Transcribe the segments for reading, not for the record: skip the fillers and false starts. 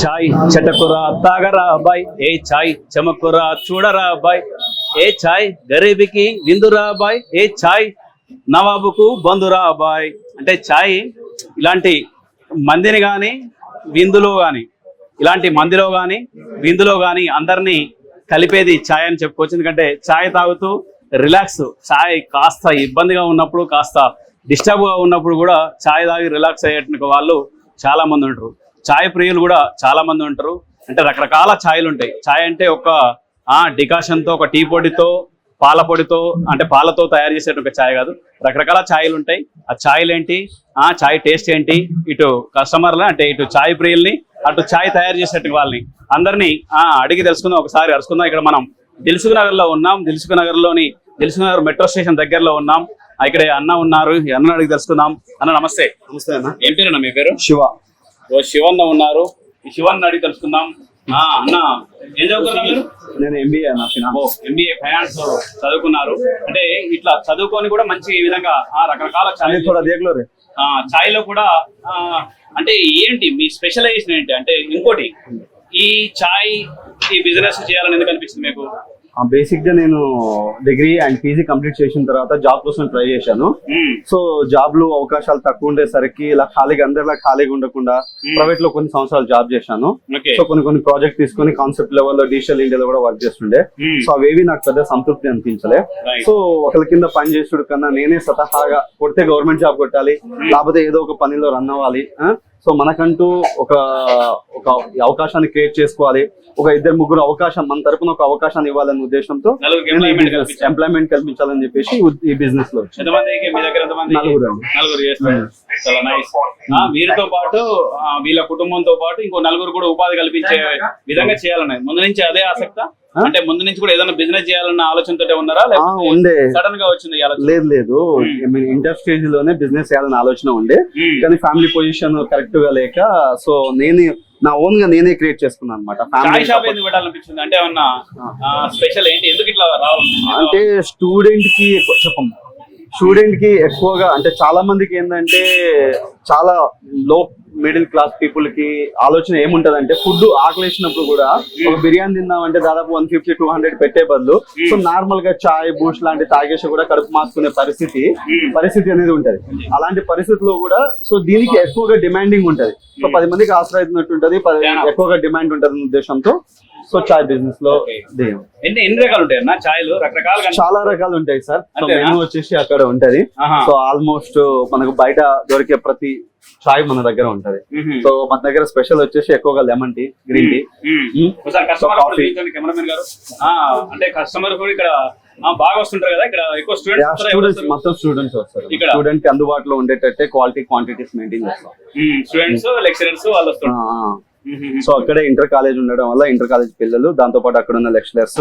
చాయ్ చటకురా తాగరా బాయ్, ఏ చాయ్ చమకురా చూడరా బాయ్, ఏ చాయ్ గరీబికి విందురా బాయ్, ఏ చాయ్ నవాబుకు బంధురా బాయ్. అంటే చాయ్ ఇలాంటి మందిని కానీ విందులో కానీ, ఇలాంటి మందిలో కానీ విందులో కానీ అందరినీ కలిపేది చాయ్ అని చెప్పుకోవచ్చు. ఎందుకంటే చాయ్ తాగుతూ రిలాక్స్, చాయ్ కాస్త ఇబ్బందిగా ఉన్నప్పుడు, కాస్త డిస్టర్బ్గా ఉన్నప్పుడు కూడా చాయ్ తాగి రిలాక్స్ అయ్యేటువంటి వాళ్ళు చాలా మంది ఉంటారు. చాయ్ ప్రియులు కూడా చాలా మంది ఉంటారు. అంటే రకరకాల ఛాయ్లు ఉంటాయి. చాయ్ అంటే ఒక డికాషన్తో, ఒక టీ పొడితో, పాల పొడితో, అంటే పాలతో తయారు చేసేటువంటి చాయ్ కాదు, రకరకాల ఛాయ్లు ఉంటాయి. ఆ ఛాయ్లు ఏంటి, చాయ్ టేస్ట్ ఏంటి, ఇటు కస్టమర్లు అంటే ఇటు చాయ్ ప్రియుల్ని, అటు చాయ్ తయారు చేసేటువంటి వాళ్ళని అందరినీ అడిగి తెలుసుకుందాం. ఒకసారి అరుచుకుందాం. ఇక్కడ మనం దిల్సుఖ్ నగర్లో ఉన్నాం. దిల్సుఖ్ నగర్లోని దిల్సుఖ్ నగర్ మెట్రో స్టేషన్ దగ్గరలో ఉన్నాం. ఇక్కడ అన్న ఉన్నారు, అన్న అడిగి తెలుసుకుందాం. అన్న నమస్తే. నమస్తే అన్న. ఏం పేరు అన్న మీ పేరు? శివ. ఓ శివన్న ఉన్నారు. ఈ శివన్న అడిగి తెలుసుకుందాం. అన్న ఏం చదువుకున్నారు మీరు? నేను ఎంబీఏ అన్న. ఎంబీఏ ఫైనాన్స్ చదువుకున్నారు. అంటే ఇట్లా చదువుకొని కూడా మంచి ఈ విధంగా రకరకాల ఛాయ్ లో కూడా అంటే ఏంటి మీ స్పెషలైజేషన్ ఏంటి? అంటే ఇంకోటి, ఈ ఛాయ్ ఈ బిజినెస్ చేయాలని ఎందుకు అనిపిస్తుంది మీకు? బేసిక్ గా నేను డిగ్రీ అండ్ పీజీ కంప్లీట్ చేసిన తర్వాత జాబ్ కోసం ట్రై చేశాను. సో జాబ్ లో అవకాశాలు తక్కువ ఉండేసరికి ఇలా ఖాళీగా అందరిలా ఖాళీగా ఉండకుండా ప్రైవేట్ లో కొన్ని సంవత్సరాలు జాబ్ చేశాను. సో కొన్ని ప్రాజెక్ట్ తీసుకొని కాన్సెప్ట్ లెవెల్లో డిజిటల్ ఇండియాలో కూడా వర్క్ చేస్తుండే. సో అవేవి నాకు పెద్ద సంతృప్తి అనిపించలే. సో ఒకరి కింద పని చేసుడు కన్నా నేనే స్వతహాగా కొడితే గవర్నమెంట్ జాబ్ కొట్టాలి, లేకపోతే ఏదో ఒక పనిలో రన్ అవ్వాలి. సో మనకంటూ ఒక అవకాశాన్ని క్రియేట్ చేసుకోవాలి, ఒక ఇద్దరు ముగ్గురు అవకాశం మన తరపున ఒక అవకాశాన్ని ఇవ్వాలనే ఉద్దేశంతో ఎంప్లాయ్మెంట్ కల్పించాలని చెప్పేసి ఈ బిజినెస్ లో నలుగురు. వీరితో పాటు వీళ్ళ కుటుంబంతో పాటు ఇంకో నలుగురు కూడా ఉపాధి కల్పించే విధంగా చేయాలన్నది ముందు నుంచి అదే ఆసక్తి. అంటే ముందు నుంచి కూడా ఏదైనా బిజినెస్ చేయాలన్న ఆలోచనతో ఉన్నారా? ఉండే. సడన్ గా వచ్చింది? లేదు, ఇంటర్ స్టేజ్ లోనే బిజినెస్ చేయాలన్న ఆలోచన ఉండే, కానీ ఫ్యామిలీ పొజిషన్ కరెక్ట్ గా లేక సో నా ఓన్ గా నేనే క్రియేట్ చేసుకున్నాను అనమాట. అంటే ఏమన్నా స్పెషల్ ఏంటి, ఎందుకు ఇట్లా రావాలి? అంటే స్టూడెంట్ కి ఎక్కువగా అంటే చాలా మందికి ఏంటంటే చాలా లో మిడిల్ క్లాస్ పీపుల్ కి ఆలోచన ఏముంటదంటే ఫుడ్ ఆకలేసినప్పుడు కూడా ఒక బిర్యానీ తిందామంటే దాదాపు 150-200 పెట్టే బదులు సో నార్మల్ గా చాయ్ బూస్ట్ లాంటి తాగేసి కూడా కడుపు మార్చుకునే పరిస్థితి అనేది ఉంటది. అలాంటి పరిస్థితుల్లో కూడా సో దీనికి ఎక్కువగా డిమాండింగ్ ఉంటది. సో 10 మందికి ఆశ్రయిస్తున్నట్టు ఉంటది, ఎక్కువగా డిమాండ్ ఉంటది ఉద్దేశంతో సో చాయ్ బిజినెస్ లో ఎన్ని రకాలు ఉంటాయి అన్న ఛాయ్లు? రకరకాల చాలా రకాలు ఉంటాయి సార్. మెనూ వచ్చేసి అక్కడ ఉంటది. సో ఆల్మోస్ట్ మనకు బయట దొరికే ప్రతి చాయ్ మన దగ్గర ఉంటది. సో మన దగ్గర స్పెషల్ వచ్చేసి ఎక్కువగా lemon tea, green tea, coffee. అంటే కస్టమర్ కూడా ఇక్కడ బాగా వస్తుంటారు కదా, ఇక్కడ ఎక్కువ స్టూడెంట్స్ మొత్తం స్టూడెంట్స్ వస్తారు. స్టూడెంట్ కి అందుబాటులో ఉండేటట్టే క్వాలిటీ క్వాంటిటీస్ మెయింటైన్ చేస్తాం. స్టూడెంట్స్ లెక్చరర్స్ వాళ్ళు వస్తారు. సో అక్కడే ఇంటర్ కాలేజ్ ఉండడం వల్ల ఇంటర్ కాలేజ్ పిల్లలు, దాంతో పాటు అక్కడ ఉన్న లెక్చరర్స్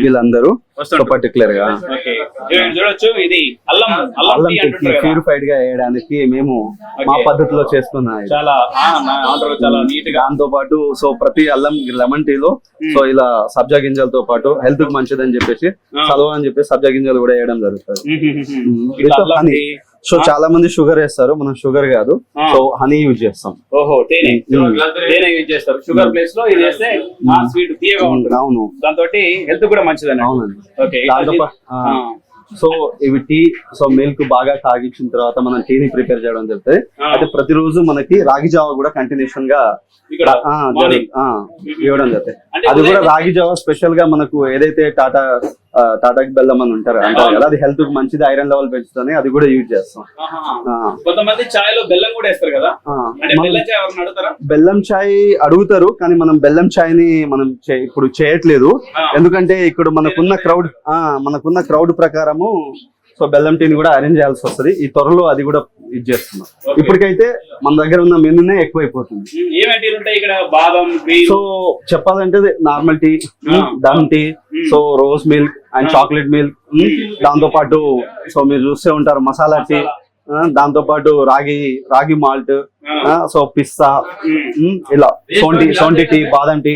వీళ్ళందరూ పర్టికులర్ గా ప్యూరిఫైడ్ గా వేయడానికి మేము మా పద్ధతిలో చేసుకున్నాం. దాంతో పాటు సో ప్రతి అల్లం లెమన్ టీలో సో ఇలా సబ్జా గింజలతో పాటు హెల్త్ కి మంచిదని చెప్పేసి చదవ అని చెప్పేసి సబ్జా గింజలు కూడా వేయడం జరుగుతుంది. సో చాలా మంది షుగర్ వేస్తారు, మనం షుగర్ కాదు, సో హనీ యూజ్ చేస్తాం. షుగర్ ప్లేస్ లో ఇది వేస్తే స్వీట్ తీయగా ఉంటుంది. అవును, దాంతో హెల్త్ కూడా మంచిదని. అవునండి. సో ఇవి టీ, సో మిల్క్ బాగా తాగించిన తర్వాత మనం టీని ప్రిపేర్ చేయడం జరుగుతుంది. అయితే ప్రతిరోజు మనకి రాగి జావా కూడా కంటిన్యూషన్ గా ఇవ్వడం జరుగుతుంది. అది కూడా రాగి జావా స్పెషల్ గా మనకు ఏదైతే టాటాకి బెల్లం అని అంటారు కదా, అది హెల్త్ కు మంచిది, ఐరన్ లెవెల్ పెంచుతుంది, అది కూడా యూజ్ చేస్తాం. కొంతమంది చాయ్ లో బెల్లం కూడా వేస్తారు కదా, బెల్లం చాయ్ అడుగుతారు, కానీ మనం బెల్లం చాయ్ ని మనం ఇప్పుడు చేయట్లేదు. ఎందుకంటే ఇక్కడ మనకున్న క్రౌడ్ ప్రకారము సో బెల్లం టీని కూడా అరేంజ్ చేయాల్సి వస్తుంది. ఈ త్వరలో అది కూడా ఇది చేస్తున్నాం. ఇప్పటికైతే మన దగ్గర ఉన్న మెనూనే ఎక్కువైపోతుంది. సో చెప్పాలంటే normal tea, dum tea, so rose milk and chocolate milk, దాంతో పాటు సో మీరు చూస్తే ఉంటారు మసాలా టీ, దాంతో పాటు రాగి మాల్ట్, సో పిస్తా, ఇలా సోంటి టీ, బాదం టీ,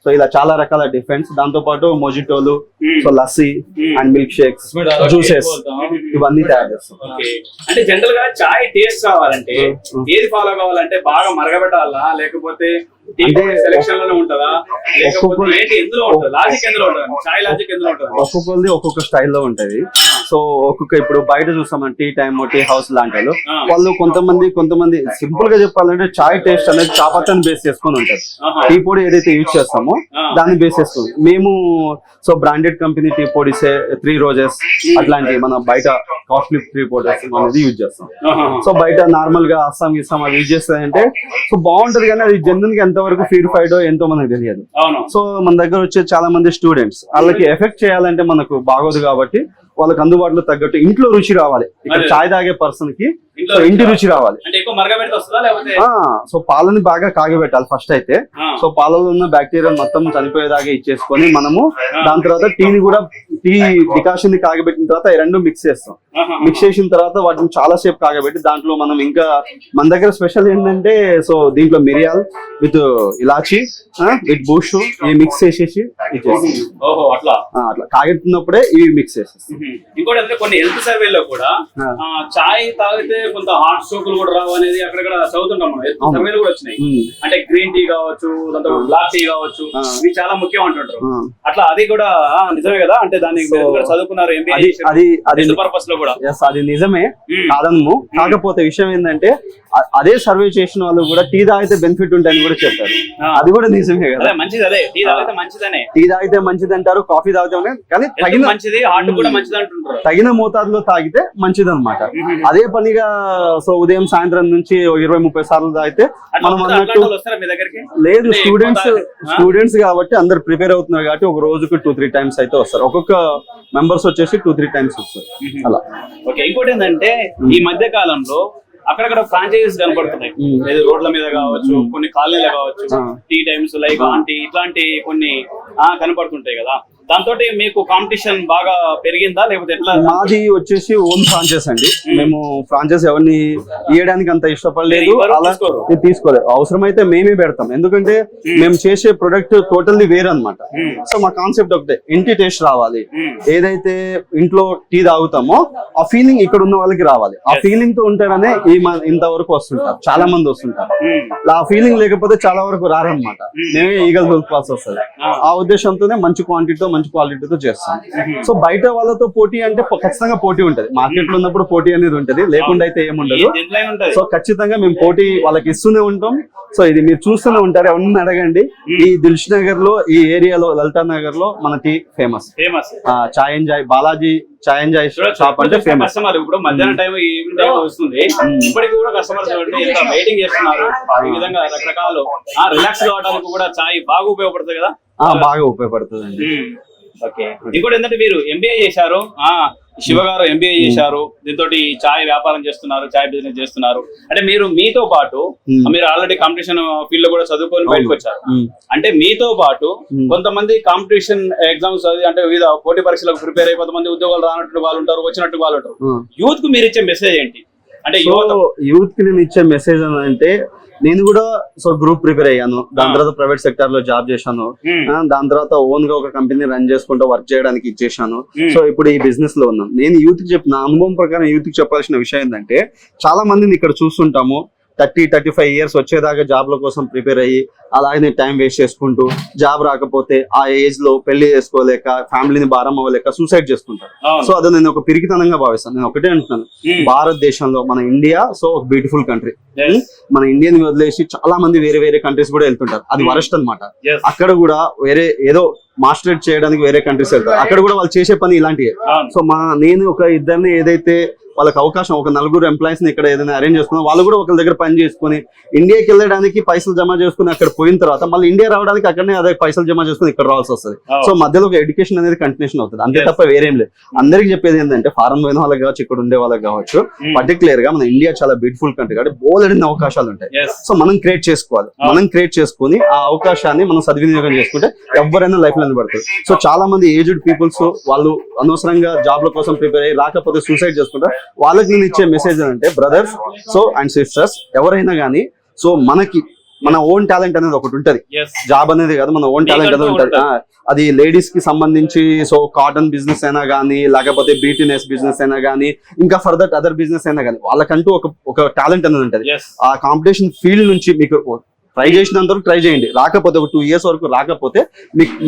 సో ఇలా చాలా రకాల డిఫరెన్స్. దాంతో పాటు మొజిటోలు, so lassi and milk shakes, juices ఇవన్నీ తయారు చేస్తాం. అంటే జనరల్ గా చాయ్ టేస్ట్ కావాలంటే ఏది ఫాలో కావాలంటే బాగా మరగబెట్టాలా, లేకపోతే సెలెక్షన్ లోనే ఉంటుందా, లేకపోతే ఏంటి ఎందులో ఉంటుంది, లాజిక్ ఎందులో ఉంటుంది, చాయ్ లాజిక్ ఎందులో ఉంటుంది? ఒక్కొక్కరిది ఒక్కొక్క స్టైల్లో ఉంటది. సో ఒక్కొక్క ఇప్పుడు బయట చూస్తాం టీ టైమ్, టీ హౌస్ లాంటి వాళ్ళు కొంతమంది సింపుల్ గా చెప్పాలంటే చాయ్ టేస్ట్ అనేది చాపత్తాన్ని బేస్ చేసుకొని ఉంటది. టీ పొడి ఏదైతే యూజ్ చేస్తామో దాన్ని బేస్ చేసుకుంది. మేము సో బ్రాండెడ్ కంపెనీ టీ పొడిసే 3 Roses అట్లాంటి మన బయట కాస్ట్లీ టీ పొడిస్ అనేది యూజ్ చేస్తాం. సో బయట నార్మల్ గా అస్సాం అవి యూజ్ చేస్తాయంటే సో బాగుంటది, కానీ అది జనరల్ గా ఎంతవరకు ప్యూరిఫైడ్ ఎంతో మనకు తెలియదు. సో మన దగ్గర వచ్చే చాలా మంది స్టూడెంట్స్ వాళ్ళకి ఎఫెక్ట్ చేయాలంటే మనకు బాగోదు కాబట్టి వాళ్ళకి అందుబాటులో తగ్గట్టు ఇంట్లో రుచి రావాలి. ఇక్కడ చాయ్ తాగే పర్సన్ కి ఇంటి రుచి రావాలి. సో పాలని బాగా కాగబెట్టాలి ఫస్ట్ అయితే. సో పాలలో ఉన్న బ్యాక్టీరియా మొత్తం చనిపోయేదాకా ఇచ్చేసుకొని మనము దాని తర్వాత టీని కూడా టీ డికాషన్ ని కాగబెట్టిన తర్వాత ఈ రెండు మిక్స్ చేస్తాం. మిక్స్ చేసిన తర్వాత వాటిని చాలా సేపు కాగబెట్టి దాంట్లో మనం ఇంకా మన దగ్గర స్పెషల్ ఏంటంటే సో దీంట్లో మిరియాల్ విత్ ఇలాచి విత్ బూష్ ఇవి మిక్స్ చేసేసి అట్లా కాగెట్టినప్పుడే ఇవి మిక్స్ చేసేస్తాం. ఇంకోటి అంటే కొన్ని హెల్త్ సర్వేలో కూడా చాయ్ తాగితే కొంత హార్ట్ స్ట్రోకులు కూడా రావు అనేది అక్కడ చదువుతుంటాం మనం. సర్వేలు కూడా వచ్చినాయి. అంటే గ్రీన్ టీ కావచ్చు, దాంతో బ్లాక్ టీ కావచ్చు, ఇవి చాలా ముఖ్యం అంటుంటారు. అట్లా అది కూడా నిజమే కదా? అంటే దాన్ని చదువుకున్నారు ఎంబీఏ పర్పస్ లో కూడా. అది నిజమే కాదము. కాకపోతే విషయం ఏంటంటే అదే సర్వే చేసిన వాళ్ళు కూడా టీ తాగితే బెనిఫిట్ ఉంటాయని కూడా చెప్పారు. అది కూడా నిజమే కదా. మంచిది, అదే టీ తాగితే మంచిదనే. టీ తాగితే మంచిది అంటారు, కాఫీ తాగితే కానీ తగిన మంచిది, హార్ట్ కూడా మంచిది అంటుంటారు. తగిన మోతాదులో తాగితే మంచిది అనమాట. అదే పనిగా సో ఉదయం సాయంత్రం నుంచి 20-30 సార్లు తాగితే మనం అన్నట్టు లేదు. స్టూడెంట్స్ కాబట్టి అందరు ప్రిపేర్ అవుతున్నారు కాబట్టి ఒక రోజుకి 2-3 times అయితే వస్తారు. ఒక్కొక్క మెంబర్స్ వచ్చేసి 2-3 times వస్తారు అలా. ఓకే, ఇంకోటి ఏంటంటే ఈ మధ్య కాలంలో అక్కడక్కడ ఫ్రాంచైజీస్ కనబడుతున్నాయి. రోడ్ల మీద కావచ్చు, కొన్ని కాలనీలు కావచ్చు, టీ టైమ్స్ లైక్ ఆంటీ ఇట్లాంటి కొన్ని కనబడుతుంటాయి కదా. దాంతో మీకు కాంపిటీషన్ బాగా పెరిగిందా లేకపోతే ఎట్లా? మాది వచ్చేసి ఓన్ ఫ్రాంచైజ్ అండి. మేము ఫ్రాంచైజ్ ఎవరిని ఇవ్వడానికి అంత ఇష్టపడలేదు, అలా తీసుకోలేదు. అవసరమైతే మేమే పెడతాం, ఎందుకంటే మేము చేసే ప్రొడక్ట్ టోటల్లీ వేరే అనమాట. సో మా కాన్సెప్ట్ ఒకటే, ఇంటి టేస్ట్ రావాలి. ఏదైతే ఇంట్లో టీ తాగుతామో ఆ ఫీలింగ్ ఇక్కడ ఉన్న వాళ్ళకి రావాలి. ఆ ఫీలింగ్ తో ఉంటారనే ఇంతవరకు వస్తుంటారు, చాలా మంది వస్తుంటారు. ఆ ఫీలింగ్ లేకపోతే చాలా వరకు రారనమాట. మేమే ఈగల్ దొరకాల్సి వస్తుంది. ఆ ఉద్దేశంతోనే మంచి క్వాంటిటీతో మంచి క్వాలిటీతో చేస్తాం. సో బయట వాళ్ళతో పోటీ అంటే ఖచ్చితంగా పోటీ ఉంటది. మార్కెట్ లో ఉన్నప్పుడు పోటీ అనేది ఉంటది, లేకుండా అయితే ఏముండదు. సో ఖచ్చితంగా మేము పోటీ వాళ్ళకి ఇస్తూనే ఉంటాం. సో ఇది మీరు చూస్తూనే ఉంటారు, ఎవరిని అడగండి. ఈ దిల్ష్ నగర్ లో, ఈ ఏరియాలో, లలితా నగర్ లో మన tea famous. Chai and chai, Balaji chai and chai shop అంటే ఫేమస్. ఇప్పుడు మధ్యాహ్నం టైం, ఈవినింగ్ టైం వస్తుంది, ఇప్పటికి కూడా కస్టమర్స్ వెయిటింగ్ చేస్తున్నారు. ఈ విధంగా రకరకాలు రిలాక్స్ కావడానికి కూడా చాయ్ బాగా ఉపయోగపడుతుంది కదా. బాగా ఉపయోగపడుతుంది. ఓకే, ఇంకోటి ఏంటంటే మీరు ఎంబీఏ చేశారు, శివ గారు ఎంబీఏ చేశారు, దీంతో చాయ్ వ్యాపారం చేస్తున్నారు, చాయ్ బిజినెస్ చేస్తున్నారు. అంటే మీరు మీతో పాటు మీరు ఆల్రెడీ కాంపిటీషన్ ఫీల్డ్ లో కూడా చదువుకొని బయటకు వచ్చారు. అంటే మీతో పాటు కొంతమంది కాంపిటీషన్ ఎగ్జామ్స్ అంటే వివిధ పోటీ పరీక్షలకు ప్రిపేర్ అయ్యి కొంతమంది ఉద్యోగాలు రానట్టు వాళ్ళు ఉంటారు, వచ్చినట్టు వాళ్ళు ఉంటారు. యూత్ కు మీరు ఇచ్చే మెసేజ్ ఏంటి? అంటే యూత్ కి నేను ఇచ్చే మెసేజ్ అంటే, నేను కూడా సో గ్రూప్ ప్రిపేర్ అయ్యాను, దాని తర్వాత ప్రైవేట్ సెక్టర్ లో జాబ్ చేశాను, దాని తర్వాత ఓన్ గా ఒక కంపెనీ రన్ చేసుకుంటూ వర్క్ చేయడానికి ఇచ్చేసాను. సో ఇప్పుడు ఈ బిజినెస్ లో ఉన్నాను. నేను యూత్ కి నా అనుభవం ప్రకారం యూత్ కి చెప్పాల్సిన విషయం ఏంటంటే, చాలా మందిని ఇక్కడ చూస్తుంటాము 30-35 years వచ్చేదాకా జాబ్ల కోసం ప్రిపేర్ అయ్యి అలాగే టైం వేస్ట్ చేసుకుంటూ, జాబ్ రాకపోతే ఆ ఏజ్ లో పెళ్లి చేసుకోలేక, ఫ్యామిలీని భారం అవ్వలేక సూసైడ్ చేసుకుంటారు. సో అది నేను ఒక పిరికితనంగా భావిస్తాను. నేను ఒకటే అంటున్నాను, భారతదేశంలో మన ఇండియా సో ఒక బ్యూటిఫుల్ కంట్రీ. మన ఇండియన్ వదిలేసి చాలా మంది వేరే వేరే కంట్రీస్ కూడా వెళ్తుంటారు. అది వరస్ట్ అనమాట. అక్కడ కూడా వేరే ఏదో మాస్టరేట్ చేయడానికి వేరే కంట్రీస్ వెళ్తారు. అక్కడ కూడా వాళ్ళు చేసే పని ఇలాంటివే. సో నేను ఒక ఇద్దరిని ఏదైతే వాళ్ళకి అవకాశం, ఒక 4 ఎంప్లాయీస్ ని ఇక్కడ ఏదైనా అరేంజ్ చేసుకుని వాళ్ళు కూడా ఒకరి దగ్గర పని చేసుకుని ఇండియాకి వెళ్ళడానికి పైసలు జమ చేసుకుని అక్కడ పోయిన తర్వాత మళ్ళీ ఇండియా రావడానికి అక్కడనే అదే పైసలు జమ చేసుకుని ఇక్కడ రావాల్సి వస్తుంది. సో మధ్యలో ఒక ఎడ్యుకేషన్ అనేది కంటిన్యూషన్ అవుతుంది, అంతే తప్ప వేరేం లేదు. అందరికి చెప్పేది ఏంటంటే, ఫారెన్ పోయిన వాళ్ళకి కావచ్చు, ఇక్కడ ఉండే వాళ్ళకి కావచ్చు, పర్టికులర్ గా మన ఇండియా చాలా బ్యూటిఫుల్ కంట్రీ కాబట్టి బోలెడిన అవకాశాలు ఉంటాయి. సో మనం క్రియేట్ చేసుకోవాలి. మనం క్రియేట్ చేసుకుని ఆ అవకాశాన్ని మనం సద్వినియోగం చేసుకుంటే ఎవరైనా లైఫ్ లో నిలబడతారు. సో చాలా మంది ఏజ్డ్ పీపుల్స్ వాళ్ళు అనవసరంగా జాబ్ల కోసం ప్రిపేర్ అయ్యి రాకపోతే సూసైడ్ చేసుకుంటారు. వాళ్ళకి నేను ఇచ్చే మెసేజ్ అంటే, బ్రదర్స్ సో అండ్ సిస్టర్స్ ఎవరైనా కానీ, సో మనకి మన ఓన్ టాలెంట్ అనేది ఒకటి ఉంటది. Yes. జాబ్ అనేది కాదు, మన ఓన్ టాలెంట్ అనేది ఉంటది. అది లేడీస్ కి సంబంధించి సో కాటన్ బిజినెస్ అయినా కానీ, లేకపోతే బ్యూటీనెస్ బిజినెస్ అయినా కానీ, ఇంకా ఫర్దర్ అదర్ బిజినెస్ అయినా కానీ, వాళ్ళకంటూ ఒక టాలెంట్ అనేది ఉంటది. Yes. ఆ కాంపిటీషన్ ఫీల్డ్ నుంచి మీకు ట్రై చేసినంత వరకు ట్రై చేయండి. రాకపోతే ఒక 2 years వరకు రాకపోతే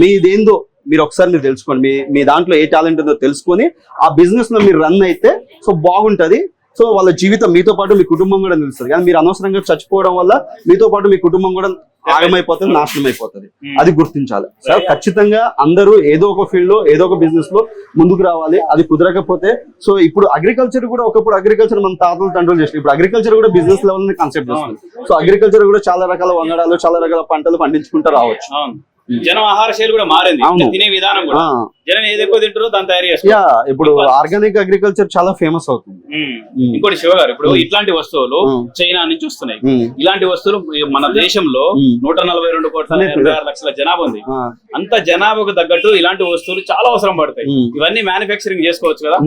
మీదేందో మీరు ఒకసారి మీరు తెలుసుకోండి. మీ దాంట్లో ఏ టాలెంట్ ఉందో తెలుసుకొని ఆ బిజినెస్ లో మీరు రన్ అయితే సో బాగుంటది. సో వాళ్ళ జీవితం మీతో పాటు మీ కుటుంబం కూడా నిలుస్తుంది. కానీ మీరు అనవసరంగా చచ్చిపోవడం వల్ల మీతో పాటు మీ కుటుంబం కూడా ఆగమైపోతుంది, నాశనం అయిపోతుంది. అది గుర్తించాలి సార్. ఖచ్చితంగా అందరూ ఏదో ఒక ఫీల్డ్ లో ఏదో ఒక బిజినెస్ లో ముందుకు రావాలి. అది కుదరకపోతే సో ఇప్పుడు అగ్రికల్చర్ కూడా, ఒకప్పుడు అగ్రికల్చర్ మన తాతలు తండ్రులు చేస్తారు. ఇప్పుడు అగ్రికల్చర్ కూడా బిజినెస్ లెవెల్ కాన్సెప్ట్ చేస్తుంది. సో అగ్రికల్చర్ కూడా చాలా రకాల వంగడాలు, చాలా రకాల పంటలు పండించుకుంటూ రావచ్చు. జనం ఆహార శైలి కూడా మారింది, తినే విధానం కూడా. జనం ఏది ఎక్కువ తింటారో దాన్ని తయారు చేస్తారు. ఇప్పుడు ఆర్గానిక్ అగ్రికల్చర్ చాలా ఫేమస్ అవుతుంది. ఇంకోటి శివ గారు, ఇప్పుడు ఇట్లాంటి వస్తువులు చైనా నుంచి వస్తున్నాయి. ఇలాంటి వస్తువులు మన దేశంలో 142 కోట్ల 86 లక్షల జనాభా ఉంది. అంత జనాభాకు తగ్గట్టు ఇలాంటి వస్తువులు చాలా అవసరం పడతాయి. ఇవన్నీ మ్యానుఫ్యాక్చరింగ్ చేసుకోవచ్చు కదా.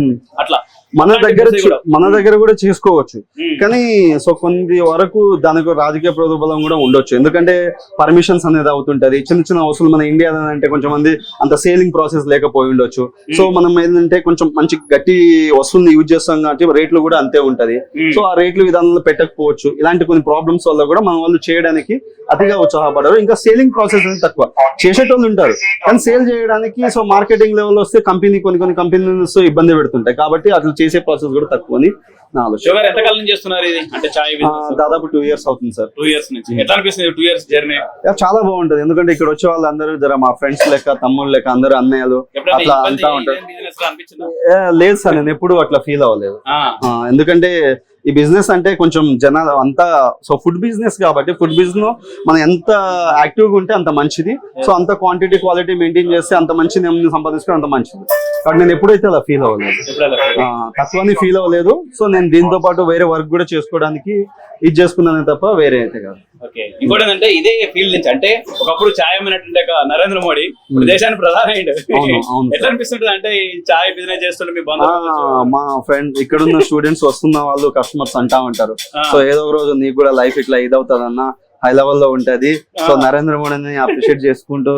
అట్లా మన దగ్గర కూడా చేసుకోవచ్చు. కానీ సో కొన్ని వరకు దానికి రాజకీయ ప్రోద్బలం కూడా ఉండొచ్చు. ఎందుకంటే పర్మిషన్స్ అనేది అవుతుంటది. చిన్న చిన్న వస్తువులు మన ఇండియా అంటే కొంచెం మంది అంత సేలింగ్ ప్రాసెస్ లేకపోయి ఉండొచ్చు. సో మనం ఏంటంటే కొంచెం మంచి గట్టి వస్తువుని యూజ్ చేస్తాం కాబట్టి రేట్లు కూడా అంతే ఉంటది. సో ఆ రేట్లు విధానంలో పెట్టకపోవచ్చు. ఇలాంటి కొన్ని ప్రాబ్లమ్స్ వల్ల కూడా మన వాళ్ళు చేయడానికి అతిగా ఉత్సాహపడరు. ఇంకా సేలింగ్ ప్రాసెస్ అనేది తక్కువ. చేసేటోళ్ళు ఉంటారు కానీ సేల్ చేయడానికి సో మార్కెటింగ్ లెవెల్ వస్తే కొన్ని కంపెనీస్ ఇబ్బంది పెడుతుంటాయి. కాబట్టి అట్లా చేసే ప్రాసెస్ కూడా తక్కువ అని నా ఆలోచన. ఎంతకాలం నుంచి చేస్తున్నారు ఇది? అంటే చాయ్ దాదాపు 2 years అవుతుంది సార్. 2 years నుంచి. ఎట్లా అనిపిస్తుంది 2 years జర్నీ? చాలా బాగుంటది. ఎందుకంటే ఇక్కడ వచ్చే వాళ్ళందరూ జర మా ఫ్రెండ్స్ లెక్క, తమ్ముళ్ళు లెక్క, అందరూ అన్నయ్యలు అట్లా అంతా ఉంటారు. లేదు సార్, నేను ఎప్పుడు అట్లా ఫీల్ అవ్వలేదు. ఎందుకంటే ఈ బిజినెస్ అంటే కొంచెం జనాలు అంతా సో ఫుడ్ బిజినెస్ కాబట్టి ఫుడ్ బిజినెస్ లో మనం ఎంత యాక్టివ్గా ఉంటే అంత మంచిది. సో అంత క్వాంటిటీ క్వాలిటీ మెయింటైన్ చేస్తే అంత మంచిది సంపాదించుకుంటే అంత మంచిది. కాబట్టి నేను ఎప్పుడైతే అలా ఫీల్ అవ్వలేదు, తక్కువని ఫీల్ అవ్వలేదు. సో నేను దీంతో పాటు వేరే వర్క్ కూడా చేసుకోవడానికి ఇది చేసుకున్నానే తప్ప వేరే అయితే కాదు. ఇంకోటి ఏంటంటే ఇదే ఫీల్డ్ నుంచి అంటే ఒకప్పుడు ఛాయ్ అమ్మినట్టుంటే నరేంద్ర మోడీ దేశానికి ప్రధాని అయ్యిండు. ఎట్లా అనిపిస్తుంటది అంటే ఈ ఛాయ్ బిజినెస్ చేస్తుంటే మీ బంధువులు? మా ఫ్రెండ్ ఇక్కడున్న స్టూడెంట్స్ వస్తున్న వాళ్ళు కస్టమర్స్ అంటా ఉంటారు. సో ఏదో ఒక రోజు నీకు కూడా లైఫ్ ఇట్లా ఇదవుతుంది అన్న హై లెవెల్ లో ఉంటది. సో నరేంద్ర మోడీని అప్రిషియేట్ చేసుకుంటూ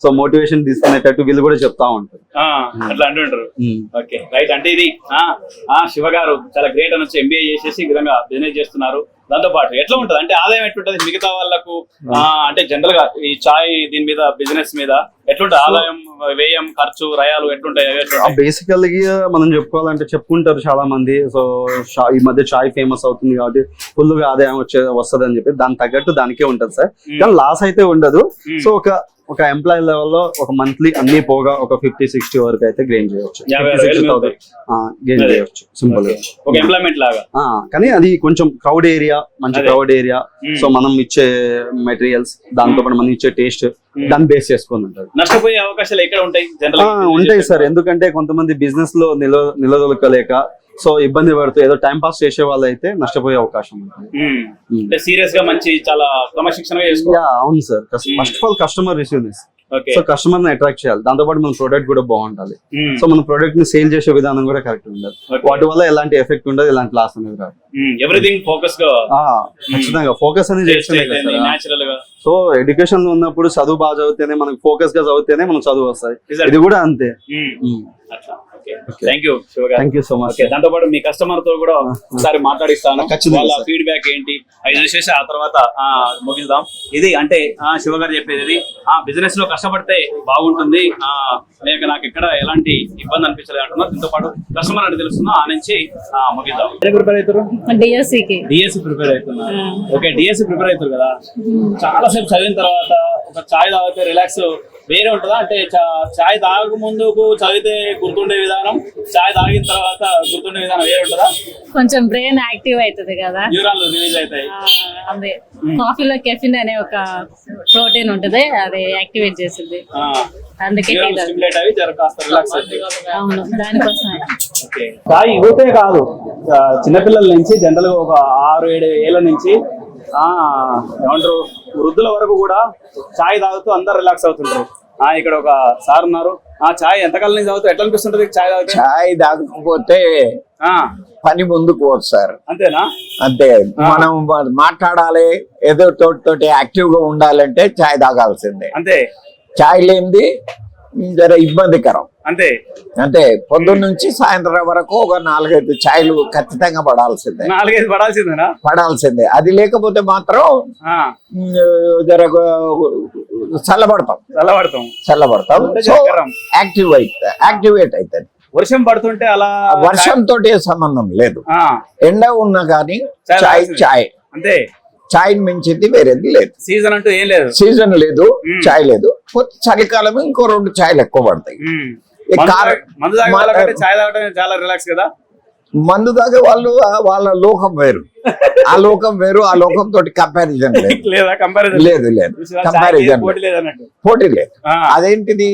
సో మోటివేషన్ తీసుకునేటట్టు వీళ్ళు కూడా చెప్తా ఉంటారు. అట్లా అంటుంటారు. Okay right. అంటే ఇది శివ గారు చాలా గ్రేట్ అని వచ్చి MBA చేసేసి ఈ విధంగా బిజినెస్ చేస్తున్నారు. దాంతో పాటు ఎట్లా ఉంటది అంటే ఆదాయం ఎట్లుంటది మిగతా వాళ్ళకు? అంటే జనరల్ గా ఈ చాయ్ దీని మీద బిజినెస్ మీద ఎట్లుంటది ఆదాయం, వ్యయం, ఖర్చు, రయాలు ఎట్లుంటాయి? బేసికల్గా మనం చెప్పుకోవాలంటే చెప్పుకుంటారు చాలా మంది. సో ఈ మధ్య చాయ్ ఫేమస్ అవుతుంది కాబట్టి ఫుల్ గా ఆదాయం వస్తుంది అని చెప్పి దాని తగ్గట్టు దానికే ఉంటది సార్. కానీ లాస్ అయితే ఉండదు. సో ఒక ఎంప్లాయీ లెవెల్లో ఒక మంత్లీ అన్ని పోగా ఒక 50-60 వరకు అయితే గెయిన్ చేయవచ్చు. గెయిన్ చేయవచ్చు సింపుల్ గా ఒక ఎంప్లాయ్మెంట్ లాగా. కానీ అది కొంచెం క్రౌడ్ ఏరియా, మంచి క్రౌడ్ ఏరియా. సో మనం ఇచ్చే మెటీరియల్స్, దాంతో పాటు మనం ఇచ్చే టేస్ట్ దాన్ని బేస్ చేసుకొని ఉంటుంది. నష్టపోయే అవకాశాలు ఎక్కడ ఉంటాయి? ఉంటాయి సార్. ఎందుకంటే కొంతమంది బిజినెస్ లో నిలదొలకలేక సో ఇబ్బంది పడుతూ ఏదో టైం పాస్ చేసే వాళ్ళు అయితే నష్టపోయే అవకాశం ఉంటుంది. సీరియస్ గా మంచి చాలా క్రమశిక్షణగా చేసుకోవాలి. అవును sir. First of all customer receiveness. So customer ని అట్రాక్ట్ చేయాలి. దాంతో పాటు మన ప్రొడక్ట్ కూడా బాగుండాలి. సో మన ప్రొడక్ట్ ని సేల్ చేసే విధానం కూడా కరెక్ట్ ఉండాలి. వాటి వల్ల ఎలాంటి ఎఫెక్ట్ ఉండదు, ఎలాంటి లాస్ అనేది రాదు. ఎవ్రీథింగ్ ఫోకస్ గా ఖచ్చితంగా ఫోకస్ అనేది చేస్తే. సో ఎడ్యుకేషన్ లో ఉన్నప్పుడు చదువు బాగా చదివితేనే, మనకు ఫోకస్ గా చదివితేనే మనకు చదువు వస్తాయి. ఇది కూడా అంతే. Thank you so much. దాంతో పాటు మీ కస్టమర్ తో కూడా ఒకసారి మాట్లాడిస్తాను. వాళ్ళ ఫీడ్బ్యాక్ ఏంటి అది చూసేసి ఆ తర్వాత ముగిద్దాం. ఇది అంటే శివ గారు చెప్పేది, బిజినెస్ లో కష్టపడితే బాగుంటుంది, లేక నాకు ఇక్కడ ఎలాంటి ఇబ్బంది అనిపించలేదు అంటున్నారు. దీంతో పాటు కస్టమర్ అంటే తెలుస్తుందో ఆ నుంచి ముగిద్దాం. ప్రిపేర్ అవుతారు? డిఎస్సి ప్రిపేర్ అవుతున్నారు. ఓకే, డిఎస్సి ప్రిపేర్ అవుతారు కదా. చాలా సేపు చదివిన తర్వాత ఒక చాయ్ తాగితే రిలాక్స్ వేరే ఉంటుందా? అంటే చాయ్ తాగక ముందుకు చదివితే గుర్తుండే విధానం, చాయ్ తాగిన తర్వాత గుర్తుండే విధానం వేరే ఉంటుందా? కొంచెం బ్రెయిన్ యాక్టివ్ అవుతుంది కదా, న్యూరాన్లు రిలీజ్ అవుతాయి. అదే కాఫీలో కెఫిన్ అనే ఒక ప్రోటీన్ ఉంటుంది, అది యాక్టివేట్ చేస్తుంది. అందుకే అవును, దానికోసం. చాయ్ యువతే కాదు, చిన్నపిల్లల నుంచి జనరల్ గా ఒక 6-7 ఏళ్ల నుంచి ఏమంటారు వృద్ధుల వరకు కూడా చాయ్ తాగుతూ అందరు రిలాక్స్ అవుతుంటారు. ఇక్కడ ఒక సార్ ఉన్నారు. చాయ్ ఎంతకాలం నుంచి తాగుతూ ఎట్లా అనిపిస్తుంటది? చాయ్ తాగితే చాయ్ తాగకపోతే పని ముందుకు వస్తారు. అంతేనా? అంతే. మనం మాట్లాడాలి, ఏదో తోటి యాక్టివ్ గా ఉండాలంటే చాయ్ తాగాల్సిందే. అంతే. చాయ్ లేనిది జర ఇబ్బందికరం. అంతే. అంటే పొద్దున్న నుంచి సాయంత్రం వరకు ఒక 4-5 చాయ్లు ఖచ్చితంగా పడాల్సిందే. 4-5 పడాల్సిందేనా? పడాల్సిందే. అది లేకపోతే మాత్రం జర చల్లబడతాం. సో యాక్టివేట్ అవుతుంది. వర్షం పడుతుంటే అలా వర్షంతో సంబంధం లేదు. ఎండ ఉన్నా కానీ చాయ్ అంతే. చాయ్ మించింది వేరేది లేదు. సీజన్ అంటూ ఏం లేదు. సీజన్ లేదు, చాయ్ లేదు. చలికాలం ఇంకో 2 చాయ్లు ఎక్కువ పడతాయి. మందు తాగడం చాలా రిలాక్స్ కదా. మందు తాగే వాళ్ళు వాళ్ళ లోకం వేరు, ఆ లోకం వేరు. ఆ లోకం తోటి కంపారిజన్ లేదు. కంపారిజన్ పోటీ లేదు. అదేంటిది,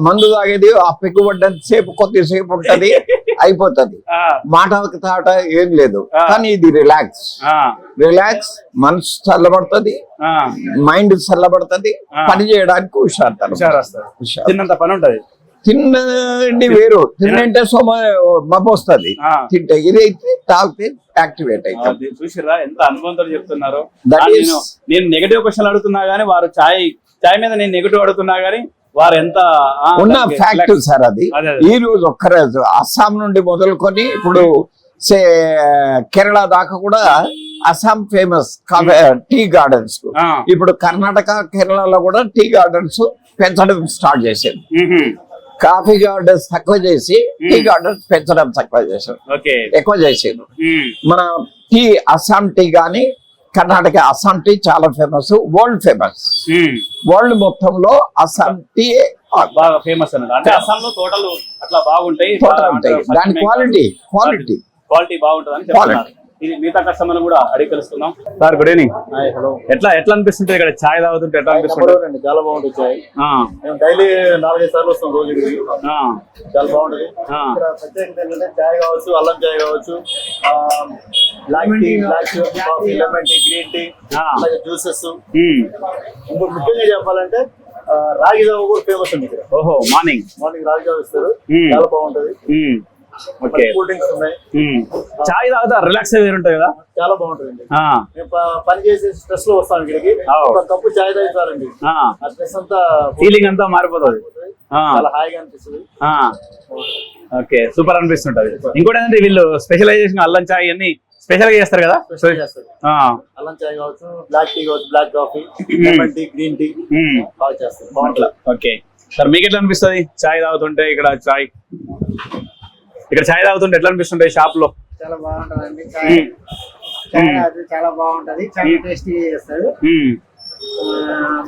మందు తాగేది ఆ పెక్కుబడ్డంత సేపు కొద్దిసేపు ఉంటది, అయిపోతుంది. మాట తాట ఏం లేదు. కానీ ఇది రిలాక్స్, మనసు చల్లబడుతుంది, మైండ్ చల్లబడుతుంది, పని చేయడానికి హుషారు. తిన్నంత పని ఉంటది. తినండి వేరు, తిన్నంటే మబ్బు వస్తుంది. తింటే ఇది అయితే తాగితే యాక్టివేట్ అవుతుంది. చూసిరా ఎంత అనుభవంతో చెప్తున్నారు. నేను నెగటివ్ క్వశ్చన్ అడుగుతున్నా గానీ వారు చాయ్ మీద నేను నెగటివ్ అడుగుతున్నా గానీ వారు ఎంత ఉన్న ఫ్యాక్ట్ సార్. అది ఈ రోజు ఒక్కరోజు అస్సాం నుండి మొదలుకొని ఇప్పుడు కేరళ దాకా కూడా అస్సాం ఫేమస్ టీ గార్డెన్స్. ఇప్పుడు కర్ణాటక, కేరళలో కూడా టీ గార్డెన్స్ పెంచడం స్టార్ట్ చేసేది. కాఫీ గార్డెన్స్ తక్కువ చేసి టీ గార్డెన్స్ పెంచడం ఎక్కువ చేసేది. మన టీ అస్సాం టీ గానీ కర్ణాటక అస్సాం టీ చాలా ఫేమస్, వరల్డ్ ఫేమస్. వరల్డ్ మొత్తంలో అస్సాం టీ బాగా ఫేమస్ అన్నమాట. అస్సాంలో తోటలు అట్లా బాగుంటాయి. దాని క్వాలిటీ బాగుంటుంది. ఇది మిగతా కస్టమర్ కూడా అడిగి తెలుసుకుందాం. Sir good evening. ఎట్లా అనిపిస్తుంది ఇక్కడ చాయ్ తాగుతుంటే? ఎట్లా అనిపిస్తుంది? చాలా బాగుంటుంది చాయ్. మేము డైలీ 4-5 సార్లు వస్తాం రోజు. చాలా బాగుంటుంది. ప్రత్యేకత ఏంటంటే చాయ్ కావచ్చు, అల్లం చాయ్ కావచ్చు, black tea, coffee, lemon tea, green tea, అలాగే జ్యూసెస్. ఇప్పుడు ముఖ్యంగా చెప్పాలంటే రాగి జావ కూడా ఫేమస్ ఉంది ఇక్కడ. ఓహో, మార్నింగ్ రాగి జావ ఇస్తారు, చాలా బాగుంటది. కూల్ డ్రింక్స్ ఉన్నాయి. చాయ్ తాగుతా రిలాక్స్ వేరుంటది కదా, చాలా బాగుంటుంది. మేము పని చేసే స్ట్రెస్ లో వస్తాం ఇక్కడికి, ఒక కప్పు చాయ్ తాగుతారండి, ఆ స్ట్రెస్ అంతా ఫీలింగ్ అంతా మారిపోతుంది. చాలా హాయిగా అనిపిస్తుంది. ఓకే, సూపర్ అనిపిస్తుంటది. ఇంకోటి ఏంటంటే వీళ్ళు స్పెషలైజేషన్ అల్లం చాయ్ అన్ని స్పెషల్ గా చేస్తారు కదా. అల్లం చాయ్ కావచ్చు, బ్లాక్ టీ కావచ్చు, black coffee, lemon tea, green tea బాగా చేస్తారు. ఓకే సార్, మీకు ఎట్లా అనిపిస్తుంది చాయ్ తాగుతుంటే? ఇక్కడ చాయ్ తాగుతుంటే ఎట్లా అనిపిస్తుంటాయి షాప్ లో? చాలా బాగుంటదండి. చాలా బాగుంటది. చాలా టేస్టీ చేస్తారు.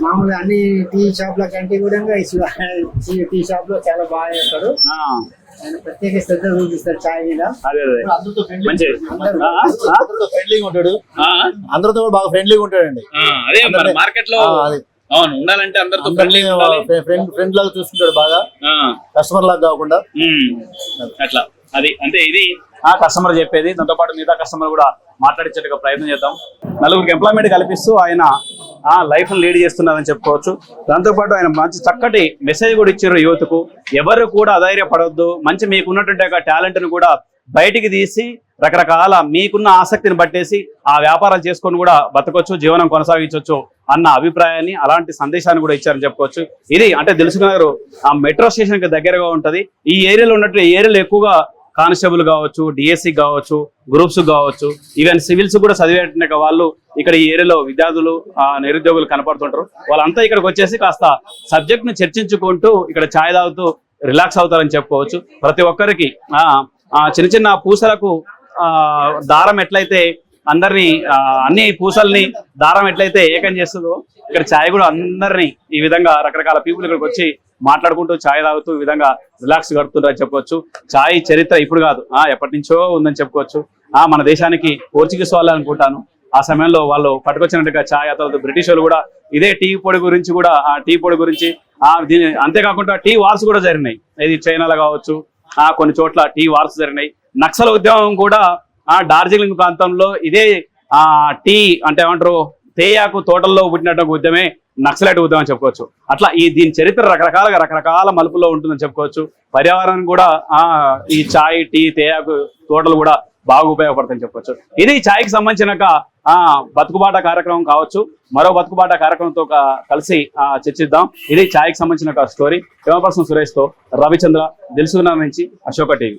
మామూలుగా అన్ని టీ షాప్ లో కంటే కూడా టీ షాప్ లో చాలా బాగా చేస్తాడు. ఆయన ప్రత్యేక శ్రద్ధ చూపిస్తాడు చాయ్ మీద. అందరితో ఫ్రెండ్లీగా ఉంటాడు. అందరితో కూడా బాగా ఫ్రెండ్లీగా ఉంటాడండి. మార్కెట్ లో ఉండాలంటే అందరితో ఫ్రెండ్ లాగా చూసుకుంటాడు, బాగా కస్టమర్ లాగా కాకుండా. అట్లా అది అంటే ఇది ఆ కస్టమర్ చెప్పేది. దాంతో పాటు మిగతా కస్టమర్ కూడా మాట్లాడించేట్టుగా ప్రయత్నం చేద్దాం. నలుగురికి ఎంప్లాయ్మెంట్ కల్పిస్తూ ఆయన లైఫ్ లీడ్ చేస్తున్నారని చెప్పుకోవచ్చు. దాంతోపాటు ఆయన మంచి చక్కటి మెసేజ్ కూడా ఇచ్చారు యువతకు. ఎవరు కూడా అధైర్యపడొద్దు, మంచి మీకున్నటువంటి టాలెంట్ ను కూడా బయటికి తీసి రకరకాల మీకున్న ఆసక్తిని బట్టేసి ఆ వ్యాపారాలు చేసుకొని కూడా బతకొచ్చు, జీవనం కొనసాగించవచ్చు అన్న అభిప్రాయాన్ని, అలాంటి సందేశాన్ని కూడా ఇచ్చారని చెప్పుకోవచ్చు. ఇది అంటే దిల్సుఖ్నగర్ ఆ మెట్రో స్టేషన్ కి దగ్గరగా ఉంటది. ఈ ఏరియాలో ఉన్నట్టు ఏరియాలో ఎక్కువగా కానిస్టేబుల్ కావచ్చు, డిఎస్సి కావచ్చు, గ్రూప్స్ కావచ్చు, ఈవెన్ సివిల్స్ కూడా చదివేట వాళ్ళు ఇక్కడ ఈ ఏరియాలో విద్యార్థులు, నిరుద్యోగులు కనపడుతుంటారు. వాళ్ళంతా ఇక్కడికి వచ్చేసి కాస్త సబ్జెక్ట్ ను చర్చించుకుంటూ ఇక్కడ ఛాయ్ తాగుతూ రిలాక్స్ అవుతారని చెప్పుకోవచ్చు. ప్రతి ఒక్కరికి చిన్న చిన్న పూసలకు దారం ఎట్లయితే అందరినీ అన్ని పూసల్ని దారం ఎట్లయితే ఏకం చేస్తుందో ఇక్కడ ఛాయ్ కూడా అందరినీ ఈ విధంగా రకరకాల పీపుల్ ఇక్కడికి వచ్చి మాట్లాడుకుంటూ ఛాయ్ తాగుతూ ఈ విధంగా రిలాక్స్ గడుపుతుంటారని చెప్పుకోవచ్చు. ఛాయ్ చరిత్ర ఇప్పుడు కాదు, ఎప్పటి నుంచో ఉందని చెప్పుకోవచ్చు. మన దేశానికి పోర్చుగీస్ వాళ్ళు అనుకుంటాను ఆ సమయంలో వాళ్ళు పట్టుకొచ్చినట్టుగా ఛాయ్. ఆ తర్వాత బ్రిటిష్ వాళ్ళు కూడా ఇదే టీ పొడి గురించి కూడా టీ పొడి గురించి దీని అంతేకాకుండా టీ వార్స్ కూడా జరిగినాయి. ఇది చైనాలో కావచ్చు, కొన్ని చోట్ల టీ వార్స్ జరిగినాయి. నక్సల్ ఉద్యమం కూడా డార్జిలింగ్ ప్రాంతంలో ఇదే టీ అంటే ఏమంటారు తేయాకు తోటల్లో పుట్టినటువంటి ఉద్యమే నక్సలైట్ ఉద్యమం అని చెప్పుకోవచ్చు. అట్లా దీని చరిత్ర రకరకాల మలుపులో ఉంటుందని చెప్పుకోవచ్చు. పర్యావరణం కూడా ఈ చాయ్, టీ, తేయాకు తోటలు కూడా బాగా ఉపయోగపడతాయని చెప్పొచ్చు. ఇది ఛాయ్కి సంబంధించిన బతుకుబాట కార్యక్రమం కావచ్చు. మరో బతుకుబాట కార్యక్రమంతో కలిసి చర్చిద్దాం. ఇది ఛాయ్కి సంబంధించిన స్టోరీ. కెమెరా పర్సన్ సురేష్తో రవిచంద్ర, దిల్సుఖ్నగర్ నుంచి అశోక టీవీ.